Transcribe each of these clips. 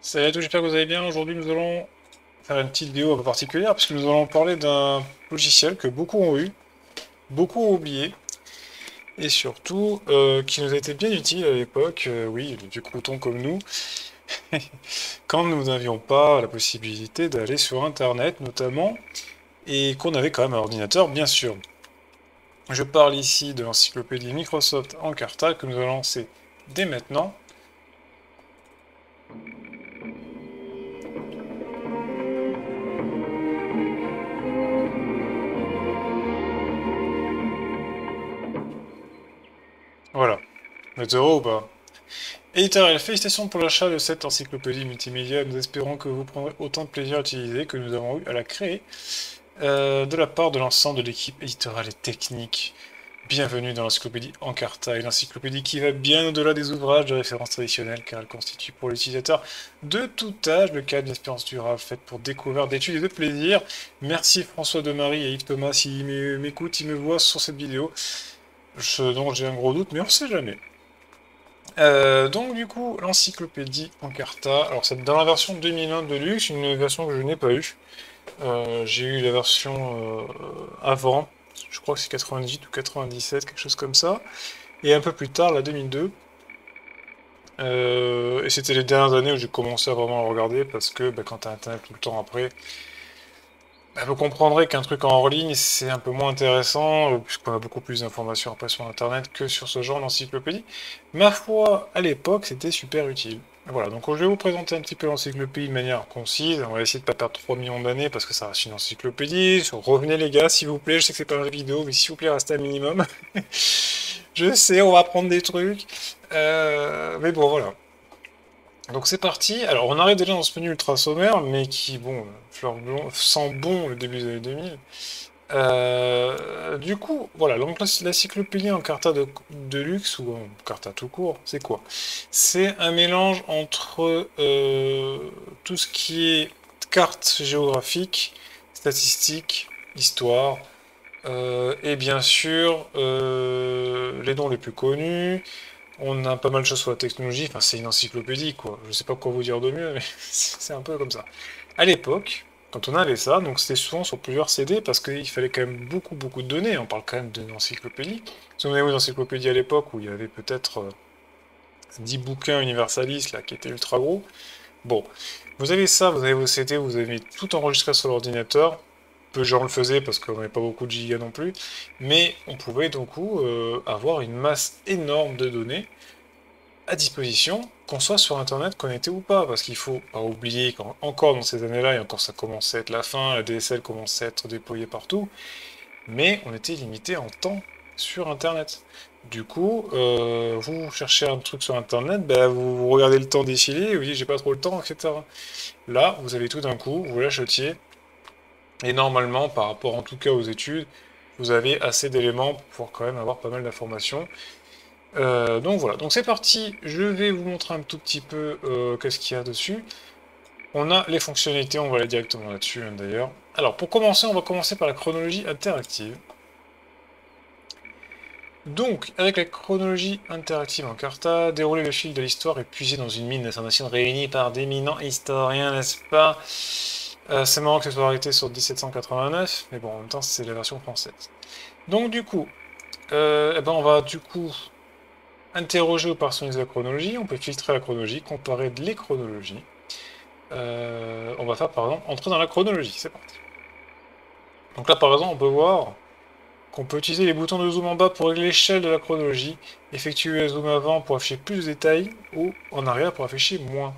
Salut à tous, j'espère que vous allez bien. Aujourd'hui, nous allons faire une petite vidéo un peu particulière puisque nous allons parler d'un logiciel que beaucoup ont eu, beaucoup ont oublié et surtout qui nous a été bien utile à l'époque, oui, les vieux croutons comme nous, quand nous n'avions pas la possibilité d'aller sur Internet notamment et qu'on avait quand même un ordinateur, bien sûr. Je parle ici de l'encyclopédie Microsoft Encarta que nous allons lancer dès maintenant. Voilà. Vous êtes heureux ou pas? Éditorial, félicitations pour l'achat de cette encyclopédie multimédia. Nous espérons que vous prendrez autant de plaisir à l'utiliser que nous avons eu à la créer de la part de l'ensemble de l'équipe éditoriale et technique. Bienvenue dans l'encyclopédie Encarta, une encyclopédie qui va bien au-delà des ouvrages de référence traditionnels car elle constitue pour l'utilisateur de tout âge le cadre d'une expérience durable faite pour découvrir, d'études et de plaisir. Merci François Marie et Yves Thomas s'ils m'écoutent, ils me voient sur cette vidéo. Donc j'ai un gros doute, mais on sait jamais. Donc du coup, l'encyclopédie Encarta, alors c'est dans la version 2001 de luxe, une version que je n'ai pas eue. J'ai eu la version avant, je crois que c'est 98 ou 97, quelque chose comme ça, et un peu plus tard, la 2002. Et c'était les dernières années où j'ai commencé à vraiment le regarder, parce que bah, quand t'as internet tout le temps après, bah, vous comprendrez qu'un truc en ligne, c'est un peu moins intéressant, puisqu'on a beaucoup plus d'informations après sur Internet que sur ce genre d'encyclopédie. Ma foi, à l'époque, c'était super utile. Voilà, donc je vais vous présenter un petit peu l'encyclopédie de manière concise. On va essayer de pas perdre 3 millions d'années parce que ça reste une encyclopédie. Revenez les gars, s'il vous plaît, je sais que c'est pas une vidéo, mais s'il vous plaît, restez un minimum. Je sais, on va apprendre des trucs. Mais bon, voilà. Donc c'est parti. Alors on arrive déjà dans ce menu ultra sommaire, mais qui, bon, sent bon le début des années 2000. Du coup, voilà, donc l'encyclopédie en carta de luxe, ou en carta tout court, c'est quoi? C'est un mélange entre tout ce qui est cartes géographiques, statistiques, histoire, et bien sûr les noms les plus connus. On a pas mal de choses sur la technologie, enfin c'est une encyclopédie quoi, je sais pas quoi vous dire de mieux, mais c'est un peu comme ça. À l'époque, quand on avait ça, donc c'était souvent sur plusieurs CD parce qu'il fallait quand même beaucoup de données, on parle quand même d'une encyclopédie. Si on avait une encyclopédie à l'époque où il y avait peut-être 10 bouquins universalistes là qui étaient ultra gros, bon, vous avez ça, vous avez vos CD, vous avez tout enregistré sur l'ordinateur. Peu de gens le faisaient parce qu'on n'avait pas beaucoup de gigas non plus, mais on pouvait donc avoir une masse énorme de données à disposition, qu'on soit sur Internet connecté ou pas, parce qu'il faut pas oublier qu'encore dans ces années-là, et encore ça commençait à être la fin, la DSL commençait à être déployée partout, mais on était limité en temps sur Internet. Du coup, vous cherchez un truc sur Internet, bah, vous regardez le temps défiler, et vous dites j'ai pas trop le temps, etc. Là, vous avez tout d'un coup, vous l'achetiez, et normalement, par rapport en tout cas aux études, vous avez assez d'éléments pour pouvoir quand même avoir pas mal d'informations. Donc voilà, donc c'est parti, je vais vous montrer un tout petit peu qu'est-ce qu'il y a dessus. On a les fonctionnalités, on va aller directement là-dessus hein, d'ailleurs. Alors pour commencer, on va commencer par la chronologie interactive. Donc, avec la chronologie interactive en Carta, dérouler le fil de l'histoire et puiser dans une mine d'informations réunies par d'éminents historiens, n'est-ce pas? C'est marrant que ce soit arrêté sur 1789, mais bon, en même temps, c'est la version française. Donc du coup, eh ben, on va du coup interroger ou personnaliser la chronologie, on peut filtrer la chronologie, comparer les chronologies. On va faire par exemple entrer dans la chronologie, c'est parti. Donc là par exemple on peut voir qu'on peut utiliser les boutons de zoom en bas pour régler l'échelle de la chronologie, effectuer le zoom avant pour afficher plus de détails, ou en arrière pour afficher moins.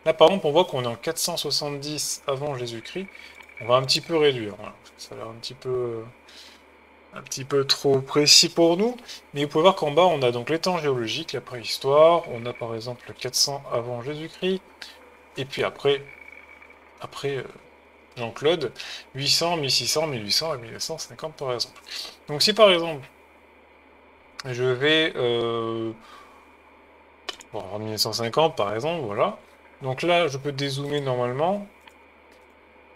Là par exemple on voit qu'on est en 470 avant Jésus-Christ, on va un petit peu réduire, voilà, parce que ça a l'air un petit peu trop précis pour nous, mais vous pouvez voir qu'en bas on a donc les temps géologiques, la préhistoire, on a par exemple le 400 avant Jésus-Christ, et puis après Jean-Claude, 800, 1600, 1800 et 1950 par exemple. Donc si par exemple je vais bon, en 1950 par exemple, voilà. Donc là je peux dézoomer normalement,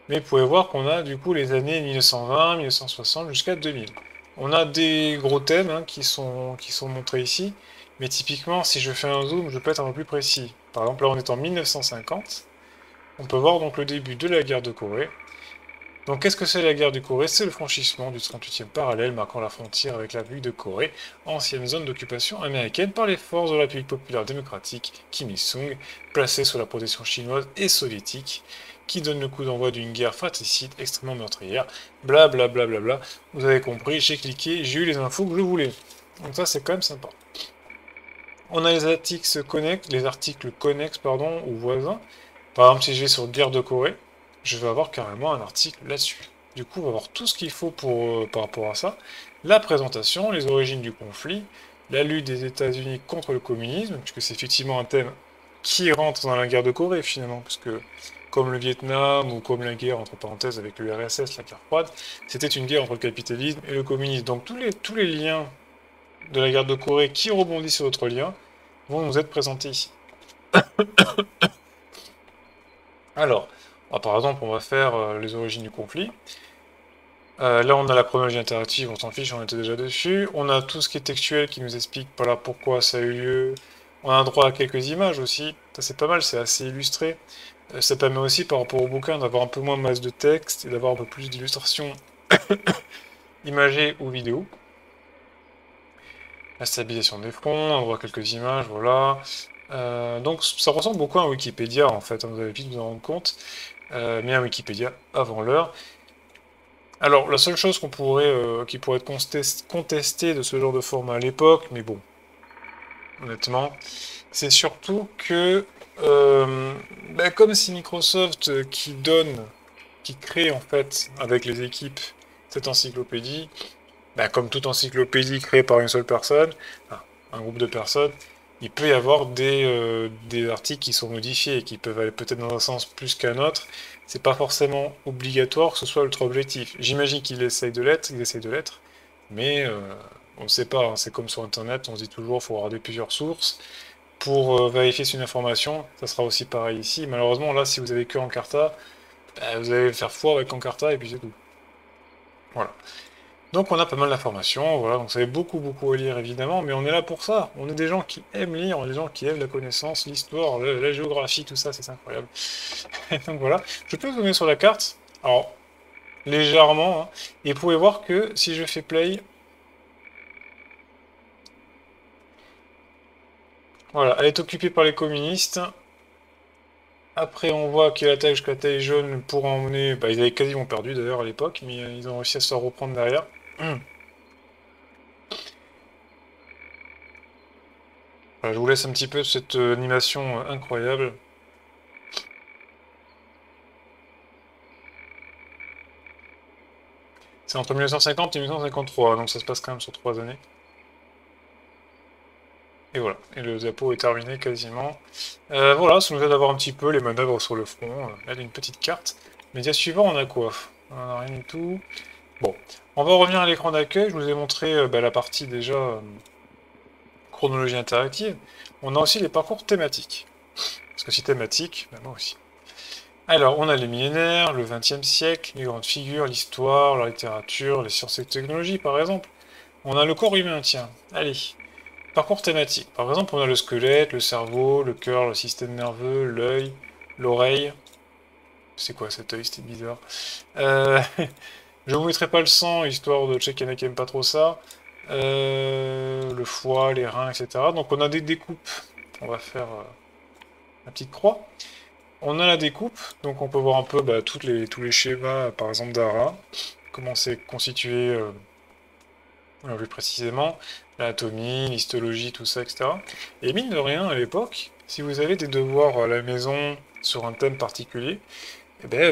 mais vous pouvez voir qu'on a du coup les années 1920, 1960 jusqu'à 2000. On a des gros thèmes hein, qui sont montrés ici, mais typiquement si je fais un zoom, je peux être un peu plus précis. Par exemple là on est en 1950. on peut voir donc le début de la guerre de Corée. Donc qu'est-ce que c'est la guerre de Corée? C'est le franchissement du 38e parallèle marquant la frontière avec la République de Corée, ancienne zone d'occupation américaine par les forces de la République populaire démocratique Kim Il-sung, placée sous la protection chinoise et soviétique, qui donne le coup d'envoi d'une guerre fratricide extrêmement meurtrière. Bla bla bla bla bla. Vous avez compris, j'ai cliqué, j'ai eu les infos que je voulais. Donc ça c'est quand même sympa. On a les articles connexes pardon, ou voisins. Par exemple, si je vais sur guerre de Corée, je vais avoir carrément un article là-dessus. Du coup, on va avoir tout ce qu'il faut par rapport à ça. La présentation, les origines du conflit, la lutte des États-Unis contre le communisme, puisque c'est effectivement un thème qui rentre dans la guerre de Corée finalement, parce que comme le Vietnam ou comme la guerre entre parenthèses avec l'URSS, la guerre froide, c'était une guerre entre le capitalisme et le communisme. Donc tous les liens de la guerre de Corée qui rebondissent sur d'autres liens vont nous être présentés ici. Alors, par exemple, on va faire les origines du conflit. Là, on a la chronologie interactive, on s'en fiche, on était déjà dessus. On a tout ce qui est textuel qui nous explique voilà, pourquoi ça a eu lieu. On a droit à quelques images aussi. Ça, c'est pas mal, c'est assez illustré. Ça permet aussi, par rapport au bouquin, d'avoir un peu moins de masse de texte et d'avoir un peu plus d'illustrations imagées ou vidéo. La stabilisation des fronts, on voit quelques images, voilà. Donc ça ressemble beaucoup à un Wikipédia en fait, hein, vous allez vite vous en rendre compte, mais un Wikipédia avant l'heure. Alors la seule chose qui pourrait être contestée de ce genre de format à l'époque, mais bon, honnêtement, c'est surtout que comme c'est Microsoft qui crée en fait avec les équipes cette encyclopédie, comme toute encyclopédie créée par une seule personne, enfin, un groupe de personnes, il peut y avoir des articles qui sont modifiés et qui peuvent aller peut-être dans un sens plus qu'un autre. C'est pas forcément obligatoire que ce soit ultra objectif. J'imagine qu'ils essayent de l'être, mais on ne sait pas, hein. C'est comme sur Internet, on se dit toujours qu'il faut regarder plusieurs sources pour vérifier si une information. Ça sera aussi pareil ici. Malheureusement, là, si vous avez que Encarta, vous allez faire foi avec Encarta et puis c'est tout. Voilà. Donc on a pas mal d'informations, voilà, donc vous savez beaucoup à lire évidemment, mais on est là pour ça. On est des gens qui aiment lire, on est des gens qui aiment la connaissance, l'histoire, la géographie, tout ça, c'est incroyable. Donc voilà, je peux zoomer sur la carte, alors légèrement, hein, et vous pouvez voir que si je fais play, voilà, elle est occupée par les communistes. Après on voit qu'il attaque jusqu'à la taille jaune pour emmener, ils avaient quasiment perdu d'ailleurs à l'époque, mais ils ont réussi à se reprendre derrière. Voilà, je vous laisse un petit peu cette animation incroyable. C'est entre 1950 et 1953, donc ça se passe quand même sur 3 années. Et voilà, et le diapo est terminé quasiment. Voilà, ça nous aide à voir un petit peu les manœuvres sur le front. Là, il y a une petite carte. Média suivant, on a quoi? On a rien du tout. Bon, on va revenir à l'écran d'accueil. Je vous ai montré la partie déjà chronologie interactive. On a aussi les parcours thématiques. Parce que si thématique, moi aussi. Alors, on a les millénaires, le XXe siècle, les grandes figures, l'histoire, la littérature, les sciences et technologies, par exemple. On a le corps humain, tiens. Allez. Parcours thématique. Par exemple, on a le squelette, le cerveau, le cœur, le système nerveux, l'œil, l'oreille. C'est quoi cet œil? C'était bizarre. Je vous mettrai pas le sang, histoire de checker qui aime pas trop ça. Le foie, les reins, etc. Donc on a des découpes. On va faire la petite croix. On a la découpe, donc on peut voir un peu tous les schémas, par exemple d'Ara, comment c'est constitué plus précisément, l'anatomie, l'histologie, tout ça, etc. Et mine de rien, à l'époque, si vous avez des devoirs à la maison sur un thème particulier,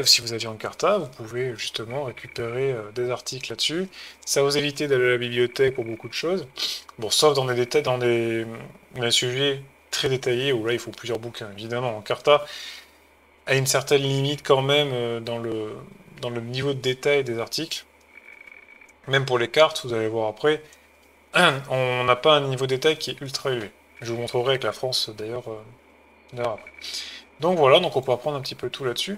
si vous aviez Encarta, vous pouvez justement récupérer des articles là-dessus. Ça vous évite d'aller à la bibliothèque pour beaucoup de choses. Bon, sauf dans des détails, dans des sujets très détaillés où là il faut plusieurs bouquins. Évidemment, Encarta a une certaine limite quand même dans le niveau de détail des articles. Même pour les cartes, vous allez voir après, on n'a pas un niveau de détail qui est ultra élevé. Je vous montrerai avec la France d'ailleurs après. Donc voilà, donc on peut apprendre un petit peu tout là-dessus.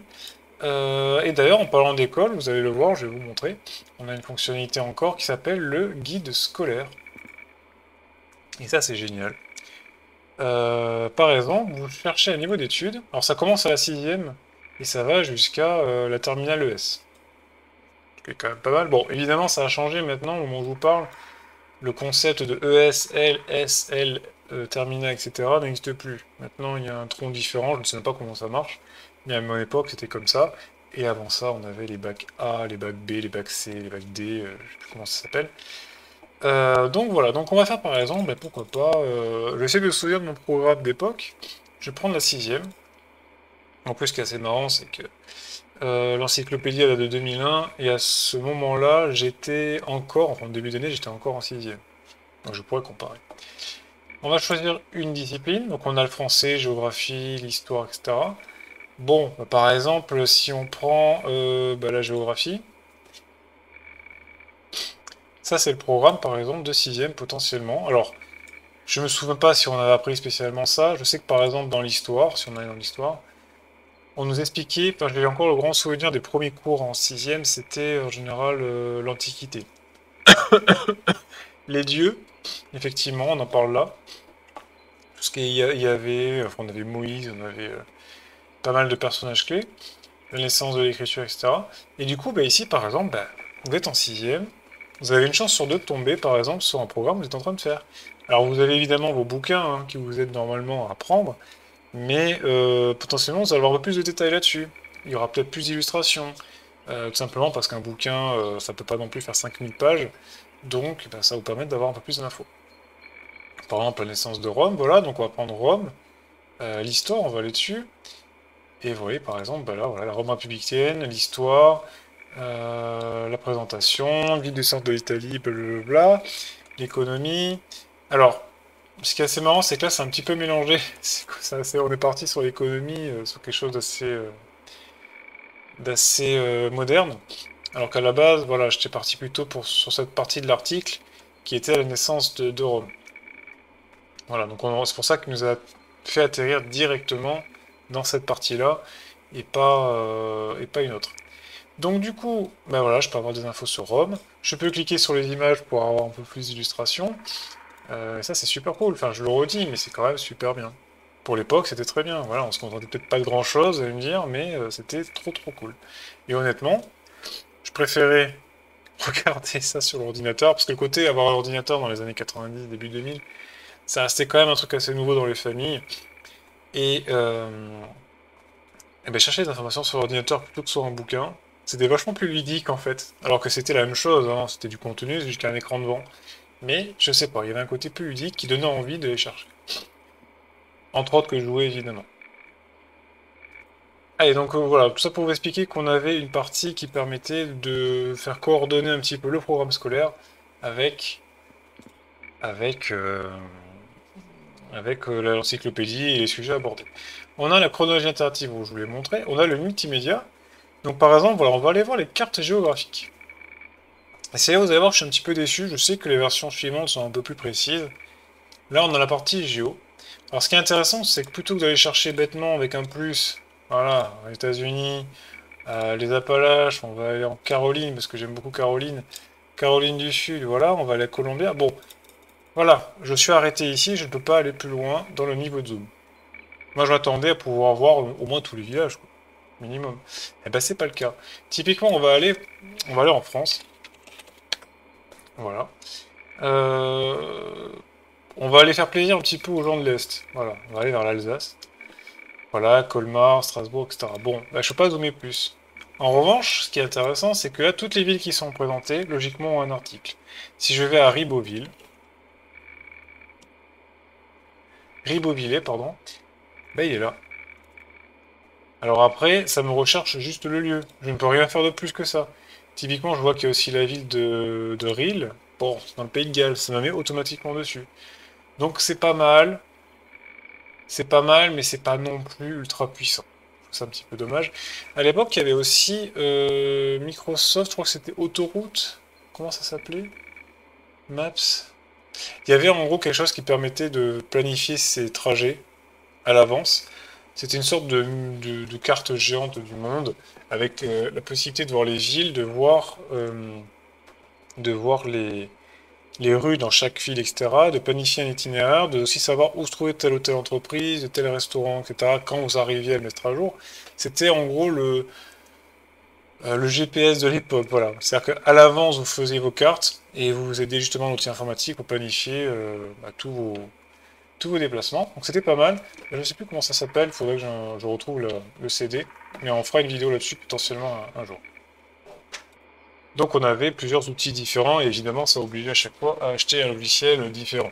Et d'ailleurs, en parlant d'école, vous allez le voir, je vais vous montrer, on a une fonctionnalité encore qui s'appelle le guide scolaire. Et ça, c'est génial. Par exemple, vous cherchez un niveau d'études. Alors ça commence à la 6e, et ça va jusqu'à la terminale ES. Ce qui est quand même pas mal. Bon, évidemment, ça a changé maintenant, au moment où je vous parle. Le concept de ES, L, S, L, terminal, etc. n'existe plus. Maintenant, il y a un tronc différent, je ne sais même pas comment ça marche. Mais à mon époque, c'était comme ça. Et avant ça, on avait les bacs A, les bacs B, les bacs C, les bacs D, je ne sais plus comment ça s'appelle. Donc voilà, donc on va faire par exemple, ben, pourquoi pas, j'essaie de me souvenir de mon programme d'époque. Je vais prendre la sixième. En plus, ce qui est assez marrant, c'est que l'encyclopédie elle date de 2001, et à ce moment-là, j'étais encore, enfin au début d'année, j'étais encore en sixième. Donc je pourrais comparer. On va choisir une discipline, donc on a le français, géographie, l'histoire, etc. Bon, bah, par exemple, si on prend bah, la géographie, ça c'est le programme par exemple de sixième potentiellement. Alors, je me souviens pas si on avait appris spécialement ça. Je sais que par exemple dans l'histoire, si on allait dans l'histoire, on nous expliquait, enfin j'ai encore le grand souvenir des premiers cours en sixième, c'était en général l'Antiquité. Les dieux, effectivement, on en parle là. Parce qu'il y avait, enfin, on avait Moïse, on avait pas mal de personnages clés, la naissance de l'écriture, etc. Et du coup, bah, ici, par exemple, bah, vous êtes en sixième, vous avez une chance sur deux de tomber, par exemple, sur un programme que vous êtes en train de faire. Alors, vous avez évidemment vos bouquins hein, qui vous aident normalement à apprendre, mais potentiellement, vous allez avoir un peu plus de détails là-dessus. Il y aura peut-être plus d'illustrations, tout simplement parce qu'un bouquin, ça peut pas non plus faire 5000 pages, donc bah, ça va vous permettre d'avoir un peu plus d'infos. Par exemple, la naissance de Rome, voilà, donc on va prendre Rome, l'histoire, on va aller dessus. Et vous voyez, par exemple, bah là, voilà, la Rome républicaine, l'histoire, la présentation, ville du centre de l'Italie, blablabla, l'économie. Alors, ce qui est assez marrant, c'est que là, c'est un petit peu mélangé. On est parti sur l'économie, sur quelque chose d'assez moderne. Alors qu'à la base, voilà, j'étais parti plutôt sur cette partie de l'article qui était la naissance de Rome. Voilà, donc c'est pour ça qu'il nous a fait atterrir directement dans cette partie-là et pas une autre. Donc du coup, ben voilà, je peux avoir des infos sur Rome. Je peux cliquer sur les images pour avoir un peu plus d'illustrations. Et ça, c'est super cool. Enfin, je le redis, mais c'est quand même super bien. Pour l'époque, c'était très bien. Voilà, on se contentait peut-être pas de grand-chose, vous allez me dire, mais c'était trop trop cool. Et honnêtement, je préférais regarder ça sur l'ordinateur, parce que le côté avoir l'ordinateur dans les années 90, début 2000, ça restait quand même un truc assez nouveau dans les familles. Et, ben, chercher des informations sur l'ordinateur plutôt que sur un bouquin, c'était vachement plus ludique en fait. Alors que c'était la même chose, hein, c'était du contenu, jusqu'à un écran devant. Mais je sais pas, il y avait un côté plus ludique qui donnait envie de les chercher. Entre autres que jouer évidemment. Allez, donc voilà, tout ça pour vous expliquer qu'on avait une partie qui permettait de faire coordonner un petit peu le programme scolaire avec, avec, euh, avec l'encyclopédie et les sujets abordés. On a la chronologie interactive, où je vous l'ai montré. On a le multimédia. Donc par exemple, voilà, on va aller voir les cartes géographiques. Et c'est là où vous allez voir que je suis un petit peu déçu. Je sais que les versions suivantes sont un peu plus précises. Là, on a la partie géo. Alors ce qui est intéressant, c'est que plutôt que d'aller chercher bêtement avec un plus, voilà, aux États-Unis, les Appalaches, on va aller en Caroline, parce que j'aime beaucoup Caroline. Caroline du Sud, voilà, on va aller à Columbia. Bon, voilà, je suis arrêté ici, je ne peux pas aller plus loin dans le niveau de zoom. Moi, je m'attendais à pouvoir voir au moins tous les villages, quoi, minimum. Eh ben, c'est pas le cas. Typiquement, on va aller en France. Voilà. Euh, on va aller faire plaisir un petit peu aux gens de l'Est. Voilà, on va aller vers l'Alsace. Voilà, Colmar, Strasbourg, etc. Bon, bah, je ne peux pas zoomer plus. En revanche, ce qui est intéressant, c'est que là, toutes les villes qui sont présentées, logiquement, ont un article. Si je vais à Ribeauvillé, pardon, bah, il est là. Alors après, ça me recherche juste le lieu. Je ne peux rien faire de plus que ça. Typiquement, je vois qu'il y a aussi la ville de Riehl. Bon, c'est dans le Pays de Galles, ça me met automatiquement dessus. Donc c'est pas mal, mais c'est pas non plus ultra puissant. C'est un petit peu dommage. À l'époque, il y avait aussi Microsoft, je crois que c'était Autoroute. Comment ça s'appelait? Maps. Il y avait en gros quelque chose qui permettait de planifier ses trajets à l'avance. C'était une sorte de carte géante du monde, avec la possibilité de voir les villes, de voir les rues dans chaque ville, etc., de planifier un itinéraire, de aussi savoir où se trouvait telle ou telle entreprise, tel restaurant, etc., quand vous arriviez à le mettre à jour. C'était en gros le GPS de l'époque, voilà. C'est-à-dire qu'à l'avance, vous faisiez vos cartes et vous aidez justement l'outil informatique pour planifier tous vos déplacements. Donc c'était pas mal. Je ne sais plus comment ça s'appelle, il faudrait que je retrouve le CD, mais on fera une vidéo là-dessus potentiellement un jour. Donc on avait plusieurs outils différents et évidemment ça obligeait à chaque fois à acheter un logiciel différent.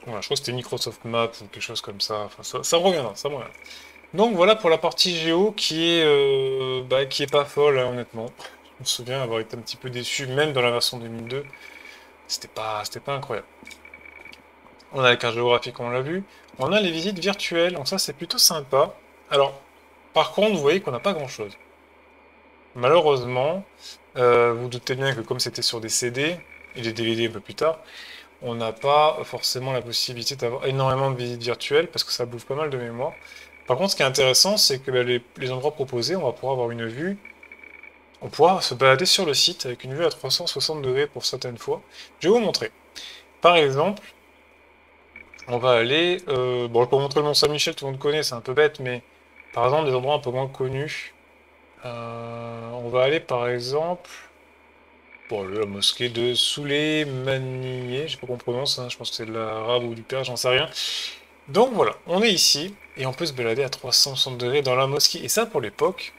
Voilà, je crois que c'était Microsoft Maps ou quelque chose comme ça. Enfin, ça me reviendra, ça me reviendra. Donc voilà pour la partie géo qui est pas folle, hein, honnêtement. Je me souviens avoir été un petit peu déçu, même dans la version 2002. C'était pas incroyable. On a la carte géographique, on l'a vu. On a les visites virtuelles, donc ça c'est plutôt sympa. Alors, par contre, vous voyez qu'on n'a pas grand-chose. Malheureusement, vous doutez bien que comme c'était sur des CD et des DVD un peu plus tard, on n'a pas forcément la possibilité d'avoir énormément de visites virtuelles parce que ça bouffe pas mal de mémoire. Par contre, ce qui est intéressant, c'est que les endroits proposés, on va pouvoir avoir une vue. On pourra se balader sur le site avec une vue à 360 degrés pour certaines fois. Je vais vous montrer. Par exemple, on va aller... bon, je peux vous montrer le Mont-Saint-Michel, tout le monde connaît, c'est un peu bête, mais par exemple, des endroits un peu moins connus. On va aller par exemple... Bon, la mosquée de Souleymaniye, je sais pas comment on prononce, hein, je pense que c'est de l'arabe ou du perse, j'en sais rien. Donc voilà, on est ici, et on peut se balader à 360 degrés dans la mosquée. Et ça, pour l'époque,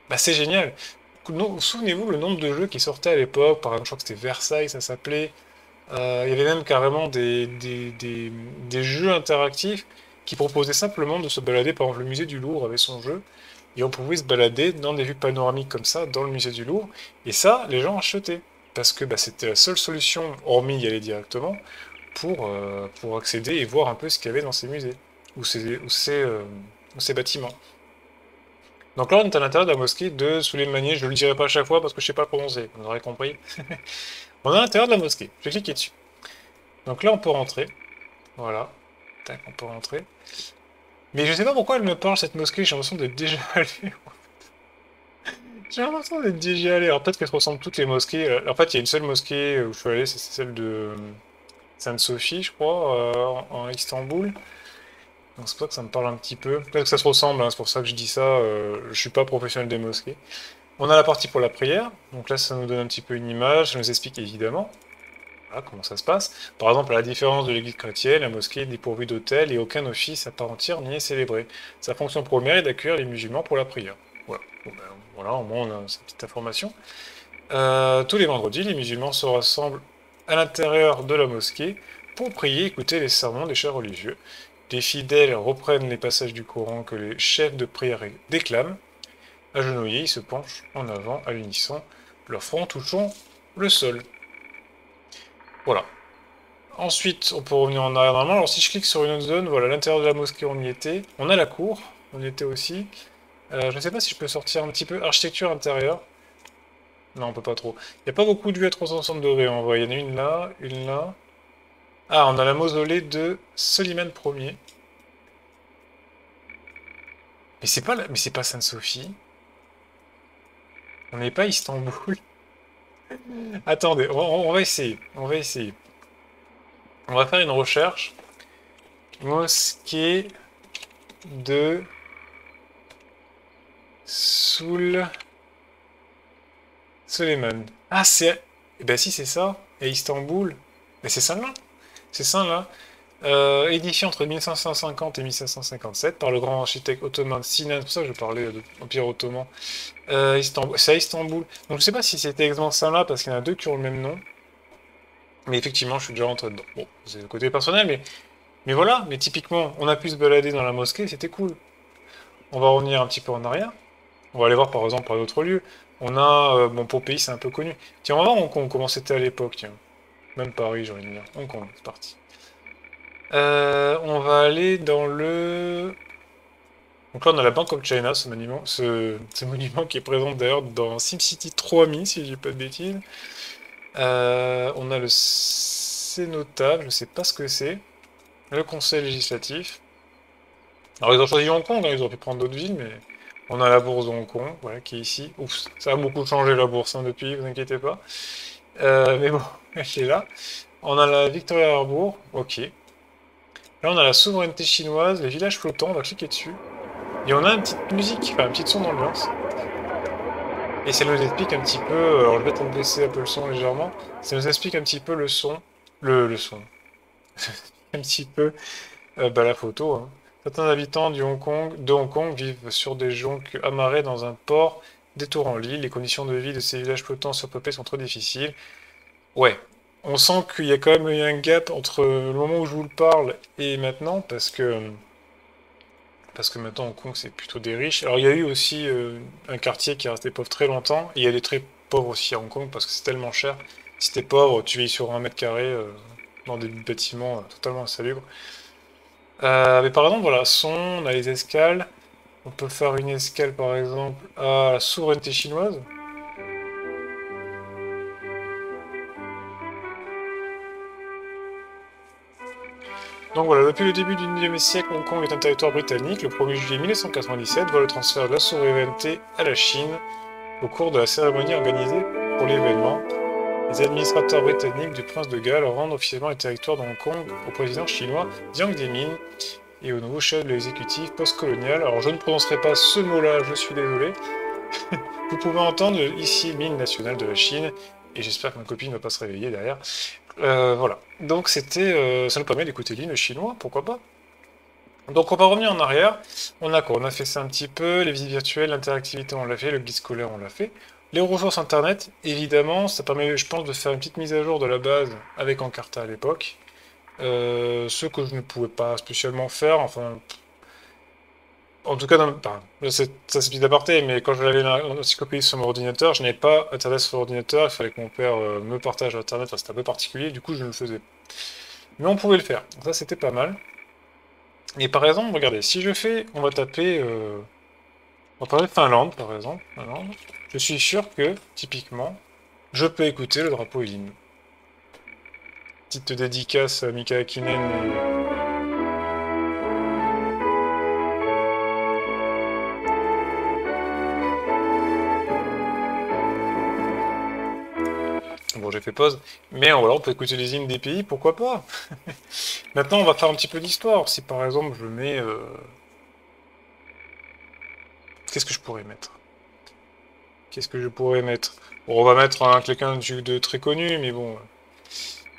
bah c'est génial. Souvenez-vous le nombre de jeux qui sortaient à l'époque, par exemple, je crois que c'était Versailles, ça s'appelait. Il y avait même carrément des jeux interactifs qui proposaient simplement de se balader, par exemple, le musée du Louvre avait son jeu, et on pouvait se balader dans des vues panoramiques comme ça, dans le musée du Louvre, et ça, les gens achetaient. Parce que bah, c'était la seule solution, hormis y aller directement, pour accéder et voir un peu ce qu'il y avait dans ces musées, ou ces bâtiments. Donc là, on est à l'intérieur de la mosquée de Souleymaniye, je ne le dirai pas à chaque fois parce que je ne sais pas le prononcer, vous aurez compris. On est à l'intérieur de la mosquée, je vais cliquer dessus. Donc là, on peut rentrer, voilà, tac, on peut rentrer. Mais je sais pas pourquoi elle me parle, cette mosquée, j'ai l'impression d'être déjà allé. J'ai l'impression d'être déjà allé. Alors peut-être qu'elle se ressemble toutes les mosquées. En fait, il y a une seule mosquée où je suis allé, c'est celle de Sainte-Sophie, je crois, en Istanbul. Donc c'est pour ça que ça me parle un petit peu. Peut-être que ça se ressemble, hein, c'est pour ça que je dis ça. Je suis pas professionnel des mosquées. On a la partie pour la prière. Donc là, ça nous donne un petit peu une image. Ça nous explique évidemment voilà, comment ça se passe. Par exemple, à la différence de l'église chrétienne, la mosquée est dépourvue d'autel et aucun office à part entière n'y est célébré. Sa fonction première est d'accueillir les musulmans pour la prière. Voilà, bon, ben, voilà au moins on a cette petite information. Tous les vendredis, les musulmans se rassemblent à l'intérieur de la mosquée pour prier et écouter les sermons des chefs religieux. Les fidèles reprennent les passages du Coran que les chefs de prière déclament. Agenouillés, ils se penchent en avant à l'unisson, leur front touchant le sol. Voilà. Ensuite, on peut revenir en arrière normalement. Alors si je clique sur une autre zone, voilà, l'intérieur de la mosquée, on y était. On a la cour, on y était aussi. Je ne sais pas si je peux sortir un petit peu. Architecture intérieure. Non, on peut pas trop. Il n'y a pas beaucoup de vues à 360 degrés en vrai. Il y en a une là, une là. Ah, on a la mausolée de Soliman Ier. Mais c'est pas Sainte-Sophie. On n'est pas à Istanbul. Attendez, on va essayer. On va essayer. On va faire une recherche. Mosquée de Suleiman. Ah, c'est... Eh ben si, c'est ça. Et Istanbul. Mais c'est ça là. C'est ça là. Édifié entre 1550 et 1557 par le grand architecte ottoman Sinan. C'est pour ça que je parlais de l'Empire ottoman. C'est à Istanbul. Donc je sais pas si c'était exactement ça là, parce qu'il y en a deux qui ont le même nom. Mais effectivement, je suis déjà rentré dedans. Bon, c'est le côté personnel, mais voilà. Mais typiquement, on a pu se balader dans la mosquée, c'était cool. On va revenir un petit peu en arrière. On va aller voir par exemple par d'autres lieux. On a, bon, Pompéi, c'est un peu connu. Tiens, on va voir Hong Kong, comment c'était à l'époque, tiens. Même Paris, j'ai envie de dire. Hong Kong, c'est parti. On va aller dans le... Donc là, on a la Bank of China, ce monument qui est présent d'ailleurs dans SimCity 3000, si je dis pas de bêtises. On a le CénotaphE, je sais pas ce que c'est. Le Conseil législatif. Alors, ils ont choisi Hong Kong, hein, ils auraient pu prendre d'autres villes, mais... On a la bourse de Hong Kong, voilà, qui est ici. Oups, ça a beaucoup changé la bourse hein, depuis, vous inquiétez pas. Mais bon, elle est là. On a la Victoria Harbour, ok. Là, on a la souveraineté chinoise, les villages flottants, on va cliquer dessus. Et on a une petite musique, enfin, un petit son d'ambiance. Et ça nous explique un petit peu, alors je vais peut-être baisser un peu le son légèrement, ça nous explique un petit peu le son, le son, un petit peu la photo, hein. Certains habitants de Hong Kong vivent sur des jonques amarrés dans un port, des tours en l'île. Les conditions de vie de ces villages flottants surpeuplés sont trop difficiles. Ouais, on sent qu'il y a quand même eu un gap entre le moment où je vous le parle et maintenant, parce que maintenant Hong Kong c'est plutôt des riches. Alors il y a eu aussi un quartier qui est resté pauvre très longtemps, et il y a des très pauvres aussi à Hong Kong parce que c'est tellement cher. Si t'es pauvre, tu vis sur 1 mètre carré dans des bâtiments totalement insalubres. Mais par exemple, voilà, son, on a les escales. On peut faire une escale par exemple à la souveraineté chinoise. Donc voilà, depuis le début du 9e siècle, Hong Kong est un territoire britannique. Le 1er juillet 1997 voit le transfert de la souveraineté à la Chine au cours de la cérémonie organisée pour l'événement. Les administrateurs britanniques du prince de Galles rendent officiellement le territoire de Hong Kong au président chinois Jiang Zemin et au nouveau chef de l'exécutif post-colonial. Alors je ne prononcerai pas ce mot-là, je suis désolé. Vous pouvez entendre ici l'hymne national de la Chine, et j'espère que ma copine ne va pas se réveiller derrière. Voilà. Donc ça nous permet d'écouter l'hymne chinois, pourquoi pas. Donc on va revenir en arrière. On a quoi? On a fait ça un petit peu, les visites virtuelles, l'interactivité on l'a fait, le guide scolaire on l'a fait. Les ressources internet, évidemment, ça permet, je pense, de faire une petite mise à jour de la base avec Encarta à l'époque. Ce que je ne pouvais pas spécialement faire, enfin, en tout cas, enfin, là, ça c'est petit aparté, mais quand j'avais l'encyclopédie sur mon ordinateur, je n'avais pas Internet sur l'ordinateur, il fallait que mon père me partage Internet, enfin, c'était un peu particulier, du coup je ne le faisais. Mais on pouvait le faire, donc ça c'était pas mal. Et par exemple, regardez, si je fais, on va taper, on va parler de Finlande par exemple, Finlande, je suis sûr que, typiquement, je peux écouter le drapeau et l'hymne. Petite dédicace à Mika Hakkinen. Bon, j'ai fait pause, mais voilà, on peut écouter les hymnes des pays, pourquoi pas? Maintenant, on va faire un petit peu d'histoire. Si par exemple, je mets... qu'est-ce que je pourrais mettre? Qu'est-ce que je pourrais mettre? Bon, on va mettre quelqu'un de très connu, mais bon...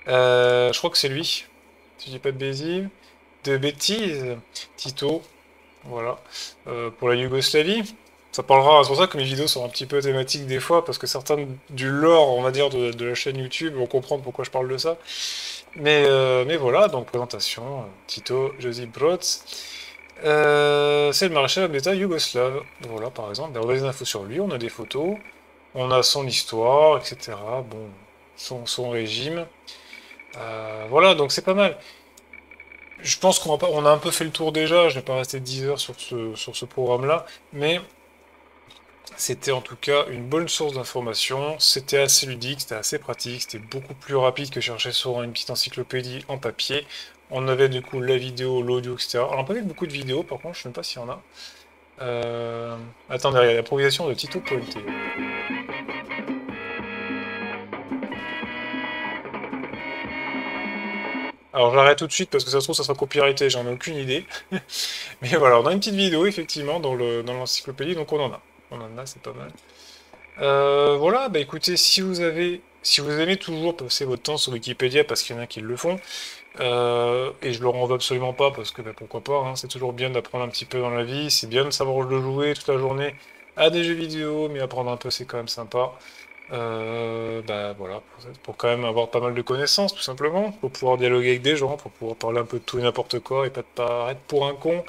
je crois que c'est lui, si je dis pas de bêtises. De bêtises, Tito, voilà. Pour la Yougoslavie. Ça parlera, c'est pour ça que mes vidéos sont un petit peu thématiques des fois, parce que certains du lore, on va dire, de la chaîne YouTube vont comprendre pourquoi je parle de ça. Mais voilà, donc présentation, Tito Josip Broz. C'est le maréchal d'État yougoslave. Voilà, par exemple. On a des infos sur lui, on a des photos, on a son histoire, etc. Bon, son régime. Voilà, donc c'est pas mal. Je pense on a un peu fait le tour déjà, je vais pas rester 10 heures sur ce programme-là, mais c'était en tout cas une bonne source d'information, c'était assez ludique, c'était assez pratique, c'était beaucoup plus rapide que chercher sur une petite encyclopédie en papier. On avait du coup la vidéo, l'audio, etc. Alors on n'a pas vu beaucoup de vidéos par contre, je ne sais même pas s'il y en a. Attendez, il y a l'improvisation de Tito Puente. Alors j'arrête tout de suite parce que ça se trouve ça sera copyrighté, j'en ai aucune idée. Mais voilà, on a une petite vidéo effectivement dans l'encyclopédie, donc on en a. On en a, c'est pas mal. Voilà, bah écoutez, si vous aimez toujours passer votre temps sur Wikipédia, parce qu'il y en a qui le font, et je le renvoie absolument pas, parce que bah, pourquoi pas, hein, c'est toujours bien d'apprendre un petit peu dans la vie, c'est bien de savoir le jouer toute la journée à des jeux vidéo, mais apprendre un peu c'est quand même sympa. Bah voilà, pour quand même avoir pas mal de connaissances, tout simplement, pour pouvoir dialoguer avec des gens, pour pouvoir parler un peu de tout et n'importe quoi, et pas te paraître pour un con,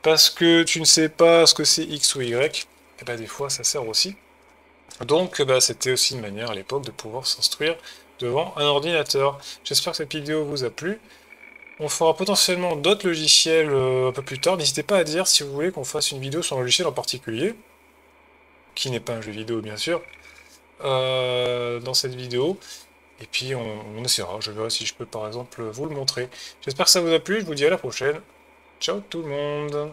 parce que tu ne sais pas ce que c'est X ou Y, et bah des fois ça sert aussi. Donc bah, c'était aussi une manière à l'époque de pouvoir s'instruire devant un ordinateur. J'espère que cette vidéo vous a plu. On fera potentiellement d'autres logiciels un peu plus tard. N'hésitez pas à dire si vous voulez qu'on fasse une vidéo sur un logiciel en particulier, qui n'est pas un jeu vidéo bien sûr, dans cette vidéo. Et puis on essaiera, je verrai si je peux par exemple vous le montrer. J'espère que ça vous a plu, je vous dis à la prochaine. Ciao tout le monde!